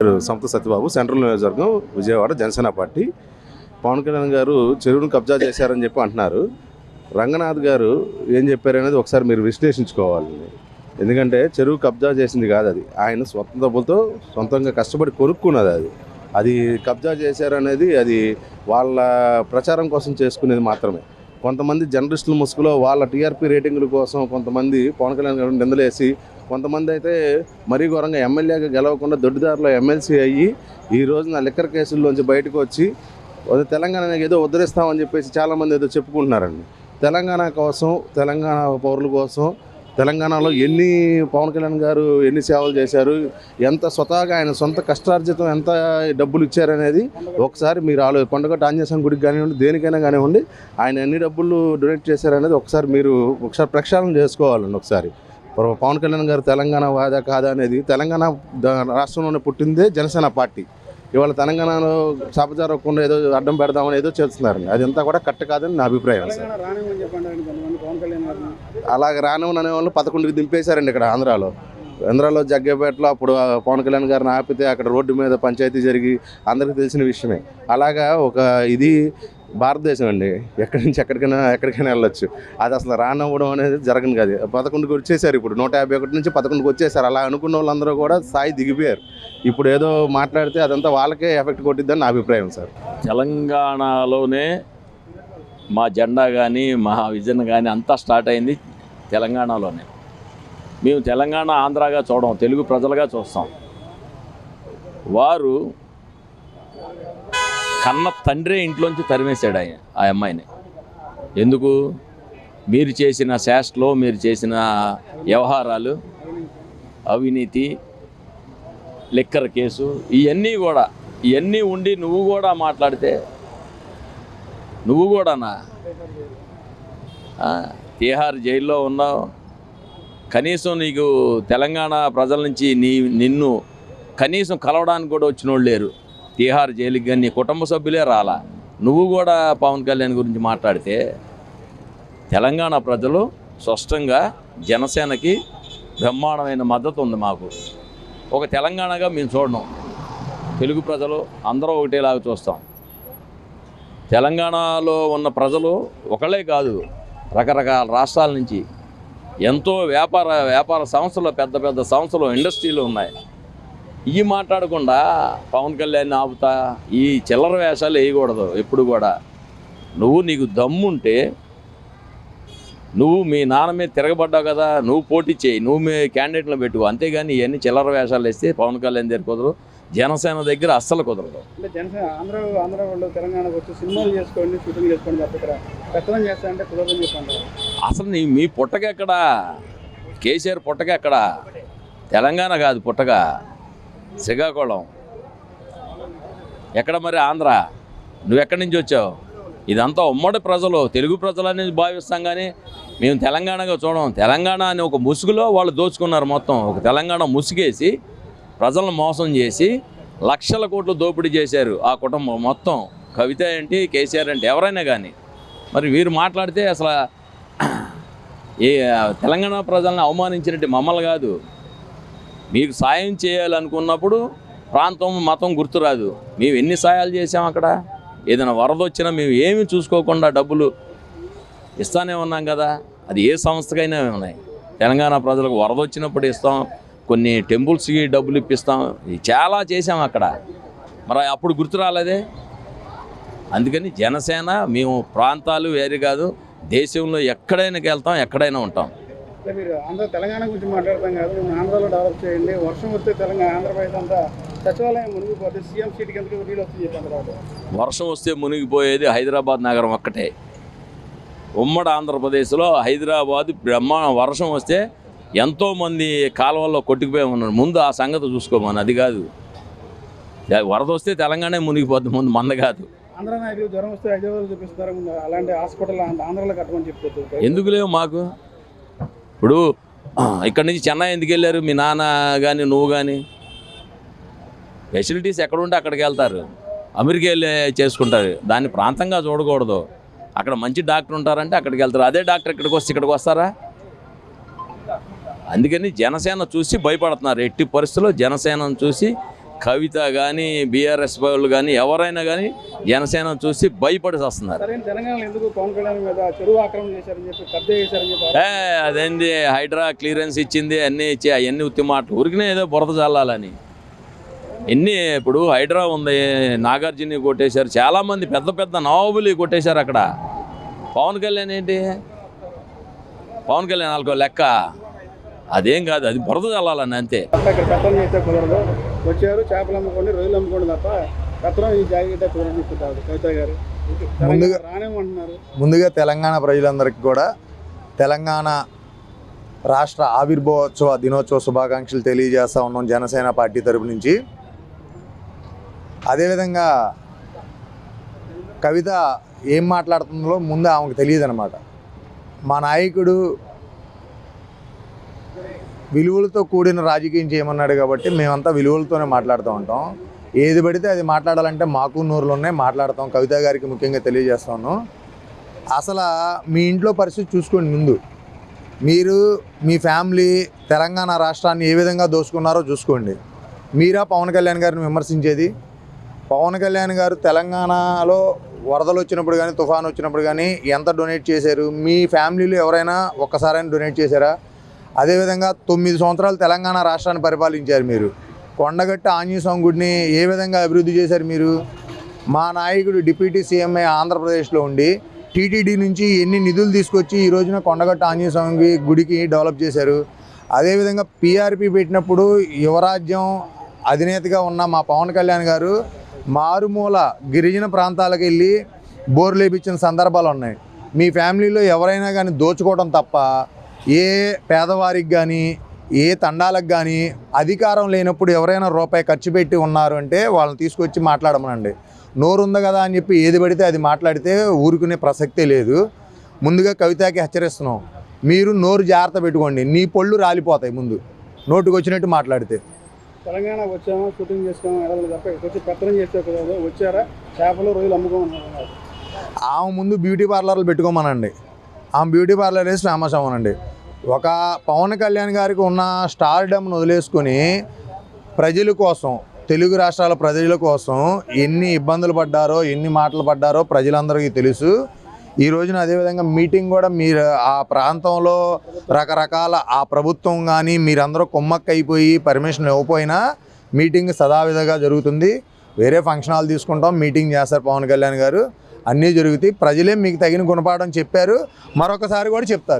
సంత సత్యబాబు, సెంట్రల్ నియోజకవర్గం, విజయవాడ, జనసేన పార్టీ. పవన్ కళ్యాణ్ గారు చెరువును కబ్జా చేశారని చెప్పి అంటున్నారు. రంగనాథ్ గారు ఏం చెప్పారనేది ఒకసారి మీరు విశ్లేషించుకోవాలి. ఎందుకంటే చెరువు కబ్జా చేసింది కాదు, అది ఆయన సొంత డబ్బులతో సొంతంగా కష్టపడి కొనుక్కున్నది. అది కబ్జా చేశారనేది అది వాళ్ళ ప్రచారం కోసం చేసుకునేది మాత్రమే. కొంతమంది జర్నలిస్టుల ముసుగులో వాళ్ళ టీఆర్పీ రేటింగుల కోసం కొంతమంది పవన్ కళ్యాణ్ గారు నిందలేసి, కొంతమంది అయితే మరీ ఘోరంగా ఎమ్మెల్యేగా గెలవకుండా దొడ్డిదారిలో ఎమ్మెల్సీ అయ్యి ఈ రోజున లిక్కర్ కేసుల్లోంచి బయటకు వచ్చి తెలంగాణ ఏదో ఉద్ధరిస్తామని చెప్పేసి చాలామంది ఏదో చెప్పుకుంటున్నారండి. తెలంగాణ కోసం, తెలంగాణ పౌరుల కోసం, తెలంగాణలో పవన్ కళ్యాణ్ గారు ఎన్ని సేవలు చేశారు, ఎంత స్వతహాగా ఆయన సొంత కష్టార్జితం ఎంత డబ్బులు ఇచ్చారనేది ఒకసారి మీరు కొండగట్టు ఆంజనేయ స్వామి గుడికి కానివ్వండి, దేనికైనా కానివ్వండి, ఆయన ఎన్ని డబ్బులు డొనేట్ చేశారనేది ఒకసారి ప్రక్షాళన చేసుకోవాలండి. ఒకసారి పవన్ కళ్యాణ్ గారు తెలంగాణ వాదా కాదా అనేది, తెలంగాణ రాష్ట్రంలోనే పుట్టిందే జనసేన పార్టీ. ఇవాళ తెలంగాణలో సభజారకుండా ఏదో అడ్డం పెడదామని ఏదో చేస్తున్నారండి. అదంతా కూడా కరెక్ట్ కాదని నా అభిప్రాయం. అలాగే రానివనే వాళ్ళు 11కి దింపేశారండి ఇక్కడ ఆంధ్రాలో జగ్గపేటలో. అప్పుడు పవన్ కళ్యాణ్ గారిని ఆపితే అక్కడ రోడ్డు మీద పంచాయతీ జరిగి అందరికీ తెలిసిన విషయమే. అలాగా ఇది భారతదేశం అండి, ఎక్కడి నుంచి ఎక్కడికైనా వెళ్ళొచ్చు. అది అసలు రానివ్వడం అనేది జరగదు కాదు. 11కి వచ్చేసారు, ఇప్పుడు 151 నుంచి 11కి వచ్చేసారు. అలా అనుకున్న వాళ్ళందరూ కూడా స్థాయి దిగిపోయారు. ఇప్పుడు ఏదో మాట్లాడితే అదంతా వాళ్ళకే ఎఫెక్ట్ కొట్టిద్దని నా అభిప్రాయం సార్. తెలంగాణలోనే మా జెండా కానీ మా విజన్ కానీ అంతా స్టార్ట్ అయింది తెలంగాణలోనే. మేము తెలంగాణ ఆంధ్రాగా చూడం, తెలుగు ప్రజలుగా చూస్తాం. వారు కన్న తండ్రే ఇంట్లోంచి తరిమేశాడు ఆ అమ్మాయిని. ఎందుకు? మీరు చేసిన శాస్ట్లో, మీరు చేసిన వ్యవహారాలు, అవినీతి, లిక్కర్ కేసు, ఇవన్నీ ఉండి నువ్వు కూడా మాట్లాడితే, నువ్వు కూడానా తిహార్ జైల్లో ఉన్నావు. కనీసం నీకు తెలంగాణ ప్రజల నుంచి నిన్ను కనీసం కలవడానికి కూడా వచ్చిన వాళ్ళు లేరు. తిహార్ జైలుకి కానీ నీ కుటుంబ సభ్యులే రాలా. నువ్వు కూడా పవన్ కళ్యాణ్ గురించి మాట్లాడితే, తెలంగాణ ప్రజలు స్పష్టంగా జనసేనకి బ్రహ్మాండమైన మద్దతు ఉంది. మాకు ఒక తెలంగాణగా మేము చూడడం, తెలుగు ప్రజలు అందరూ ఒకటేలాగా చూస్తాం. తెలంగాణలో ఉన్న ప్రజలు ఒకళ్ళే కాదు, రకరకాల రాష్ట్రాల నుంచి ఎంతో వ్యాపార సంస్థలు, పెద్ద పెద్ద సంస్థలు, ఇండస్ట్రీలు ఉన్నాయి. ఇవి మాట్లాడకుండా పవన్ కళ్యాణ్ ఆపుతా ఈ చిల్లర వేషాలు వేయకూడదు ఎప్పుడు కూడా. నీకు దమ్ముంటే నువ్వు మీ నాన్న మీద తిరగబడ్డావు కదా, నువ్వు పోటీ చేయి, నువ్వు మీ క్యాండిడేట్లో పెట్టుకో. అంతేగాని ఇవన్నీ చిల్లర వేషాలు వేస్తే పవన్ కళ్యాణ్ దగ్గర కుదరదు, జనసేన దగ్గర అస్సలు కుదరదు. అంటే జనసేన ఆంధ్ర వాళ్ళు తెలంగాణకు వచ్చి సినిమాలు చేసుకోండి, షూటింగ్ చేసుకోండి, ఇక్కడ పెత్తనం చేస్తారంటే కుదరదని చెప్పండి. అసలు మీ పుట్టకెక్కడా? కేసీఆర్ పుట్టకెక్కడా? తెలంగాణ కాదు పుట్టగా, శ్రీకాకుళం. ఎక్కడ మరి ఆంధ్ర? నువ్వెక్కడి నుంచి వచ్చావు? ఇదంతా ఉమ్మడి ప్రజలు, తెలుగు ప్రజలని భావిస్తాం, కానీ మేము తెలంగాణగా చూడం. తెలంగాణ అని ఒక ముసుగులో వాళ్ళు దోచుకున్నారు మొత్తం. ఒక తెలంగాణ ముసుగేసి ప్రజలను మోసం చేసి లక్షల కోట్లు దోపిడీ చేశారు ఆ కుటుంబం మొత్తం. కవిత ఏంటి, కేసీఆర్ అంటే ఎవరైనా కానీ. మరి వీరు మాట్లాడితే అసలు తెలంగాణ ప్రజలను అవమానించినట్టు మమ్మల్ని కాదు. మీకు సాయం చేయాలనుకున్నప్పుడు ప్రాంతం, మతం గుర్తురాదు. మేము ఎన్ని సాయాలు చేసాం అక్కడ. ఏదైనా వరద వచ్చినా మేము ఏమి చూసుకోకుండా డబ్బులు ఇస్తానే ఉన్నాం కదా. అది ఏ సంస్థకైనా ఉన్నాయి. తెలంగాణ ప్రజలకు వరద వచ్చినప్పుడు ఇస్తాం, కొన్ని టెంపుల్స్కి డబ్బులు ఇప్పిస్తాం, చాలా చేసాం అక్కడ. మరి అప్పుడు గుర్తు రాలేదే. అందుకని జనసేన మేము ప్రాంతాలు వేరే కాదు, దేశంలో ఎక్కడైనా వెళ్తాం, ఎక్కడైనా ఉంటాం. మీరు తెలంగాణ గురించి మాట్లాడతాం కాదు, ఆంధ్రాలో డెవలప్ చేయండి. వర్షం వస్తే ఆంధ్రప్రదేశ్ అంతా సచివాలయం మునిగిపోతే సీఎం సీట్కి ఎందుకు వీలు వస్తుంది చెప్పండి. వర్షం వస్తే మునిగిపోయేది హైదరాబాద్ నగరం ఒక్కటే. ఉమ్మడి ఆంధ్రప్రదేశ్లో హైదరాబాద్ వర్షం వస్తే ఎంతోమంది కాలువల్లో కొట్టుకుపోయి ఉన్నారు. ముందు ఆ సంగతి చూసుకోమని. అది కాదు, వరద వస్తే తెలంగాణ మునిగిపోద్ది, ముందు మంద కాదు. ఆంధ్ర నాయకులు జ్వరం వస్తే హైదరాబాద్ చూపిస్తారు, అలాంటి హాస్పిటల్ ఆంధ్రాలో కట్టమని చెప్తారు. ఎందుకు లేవు మాకు? ఇప్పుడు ఇక్కడి నుంచి చెన్నై ఎందుకు వెళ్ళారు మీ నాన్న కానీ నువ్వు కానీ? ఫెసిలిటీస్ ఎక్కడుంటే అక్కడికి వెళ్తారు, అమెరికా వెళ్ళి చేసుకుంటారు. దాన్ని ప్రాంతంగా చూడకూడదు. అక్కడ మంచి డాక్టర్ ఉంటారంటే అక్కడికి వెళ్తారు. అదే డాక్టర్ ఇక్కడికి వస్తారా? అందుకని జనసేన చూసి భయపడుతున్నారు. ఎట్టి పరిస్థితుల్లో జనసేనను చూసి కవిత కానీ బీఆర్ఎస్ వాళ్ళు కానీ ఎవరైనా కానీ జనసేన చూసి భయపడి వస్తున్నారు. సరే తెలంగాణలో ఎందుకు పవన్ కళ్యాణ్ మీద చెరువు ఆక్రమణ చేశారని చెప్పి కబ్జా చేశారని చెప్పి అదేంది హైడ్రా క్లియరెన్స్ ఇచ్చింది అన్నీ ఇచ్చి అవన్నీ ఉత్తి మాటలు ఊరికినే ఏదో బురద చల్లాలని ఇప్పుడు హైడ్రా ఉంది, నాగార్జున కొట్టేశారు, చాలామంది పెద్ద పెద్ద నవాబులు కొట్టేశారు అక్కడ. పవన్ కళ్యాణ్ ఏంటి, పవన్ కళ్యాణ్ వాళ్ళకో లెక్క, అదేం కాదు, అది బురద చల్లాలని అంతే. ఇక్కడ పెత్తనం చేస్తే కుదరదు, వచ్చారు చేపలు అమ్ముకోండి రొయ్యలు అమ్ముకోండి తప్ప పెత్తనం ఈ జాగ్రత్త కుదరదు చెప్తారు కవిత గారు. రానేమంటున్నారు. ముందుగా తెలంగాణ ప్రజలందరికీ కూడా తెలంగాణ రాష్ట్ర ఆవిర్భావోత్సవ దినోత్సవ శుభాకాంక్షలు తెలియజేస్తూ ఉన్నాం జనసేన పార్టీ తరపు నుంచి. అదేవిధంగా కవిత ఏం మాట్లాడుతుందో ముందు ఆమెకు తెలియదు అనమాట. మా నాయకుడు విలువలతో కూడిన రాజకీయం చేయమన్నాడు కాబట్టి మేమంతా విలువలతోనే మాట్లాడుతూ ఉంటాం. ఏది పడితే అది మాట్లాడాలంటే మాకు నోరులు ఉన్నాయి, మాట్లాడతాం. కవిత గారికి ముఖ్యంగా తెలియజేస్తాను, అసలు మీ ఇంట్లో పరిస్థితి చూసుకోండి. ముందు మీరు మీ ఫ్యామిలీ తెలంగాణ రాష్ట్రాన్ని ఏ విధంగా దోచుకున్నారో చూసుకోండి. మీరా పవన్ కళ్యాణ్ గారిని విమర్శించేది? పవన్ కళ్యాణ్ గారు తెలంగాణలో వరదలు వచ్చినప్పుడు కానీ తుఫాను వచ్చినప్పుడు కానీ ఎంత డొనేట్ చేశారు? మీ ఫ్యామిలీలో ఎవరైనా ఒక్కసారైనా డొనేట్ చేశారా? అదేవిధంగా 9 సంవత్సరాలు తెలంగాణ రాష్ట్రాన్ని పరిపాలించారు మీరు. కొండగట్టు ఆంజనేయ స్వామి గుడిని ఏ విధంగా అభివృద్ధి చేశారు మీరు? మా నాయకుడు డిప్యూటీ సీఎంఐ ఆంధ్రప్రదేశ్లో ఉండి టీటీడీ నుంచి ఎన్ని నిధులు తీసుకొచ్చి ఈ రోజున కొండగట్టు ఆంజనేయ స్వామి గుడికి డెవలప్ చేశారు. అదేవిధంగా పీఆర్పీ పెట్టినప్పుడు యువరాజ్యం అధినేతగా ఉన్న మా పవన్ కళ్యాణ్ గారు మారుమూల గిరిజన ప్రాంతాలకు వెళ్ళి బోర్లు వేయించిన సందర్భాలు ఉన్నాయి. మీ ఫ్యామిలీలో ఎవరైనా కానీ దోచుకోవడం తప్ప ఏ పేదవారికి కానీ ఏ తండాలకు కానీ అధికారం లేనప్పుడు ఎవరైనా రూపాయి ఖర్చు పెట్టి ఉన్నారు అంటే వాళ్ళని తీసుకొచ్చి మాట్లాడమనండి. నోరు ఉంది కదా అని చెప్పి ఏది పడితే అది మాట్లాడితే ఊరుకునే ప్రసక్తే లేదు. ముందుగా కవితకి హెచ్చరిస్తున్నాం, మీరు నోరు జాగ్రత్త పెట్టుకోండి, నీ పళ్ళు రాలిపోతాయి ముందు నోటుకు వచ్చినట్టు మాట్లాడితే. తెలంగాణ వచ్చామో షూటింగ్ చేసుకోమో ఎడలు తప్ప వచ్చి పెత్తనం చేస్తే కుదరదు, వచ్చారా చేపలు రొయ్యలు అమ్ముకోమన్నారు. ఆమె ముందు బ్యూటీ పార్లర్లు పెట్టుకోమనండి, ఆమె బ్యూటీ పార్లర్ వేసి ఫేమస్ అవ్వనండి. ఒక పవన్ కళ్యాణ్ గారికి ఉన్న స్టార్డమ్ను వదిలేసుకొని ప్రజల కోసం, తెలుగు రాష్ట్రాల ప్రజల కోసం ఎన్ని ఇబ్బందులు పడ్డారో ఎన్ని మాటలు పడ్డారో ప్రజలందరికీ తెలుసు. ఈ రోజున అదేవిధంగా మీటింగ్ కూడా మీరు ఆ ప్రాంతంలో రకరకాల ఆ ప్రభుత్వం కానీ మీరందరూ కుమ్మక్క అయిపోయి పర్మిషన్ ఇవ్వకపోయినా మీటింగ్ సదావిధంగా జరుగుతుంది. వేరే ఫంక్షన్ హాల్ తీసుకుంటాం, మీటింగ్ చేస్తారు పవన్ కళ్యాణ్ గారు, అన్నీ జరుగుతాయి. ప్రజలే మీకు తగిన గుణపాఠం చెప్పారు, మరొకసారి కూడా చెప్తారు.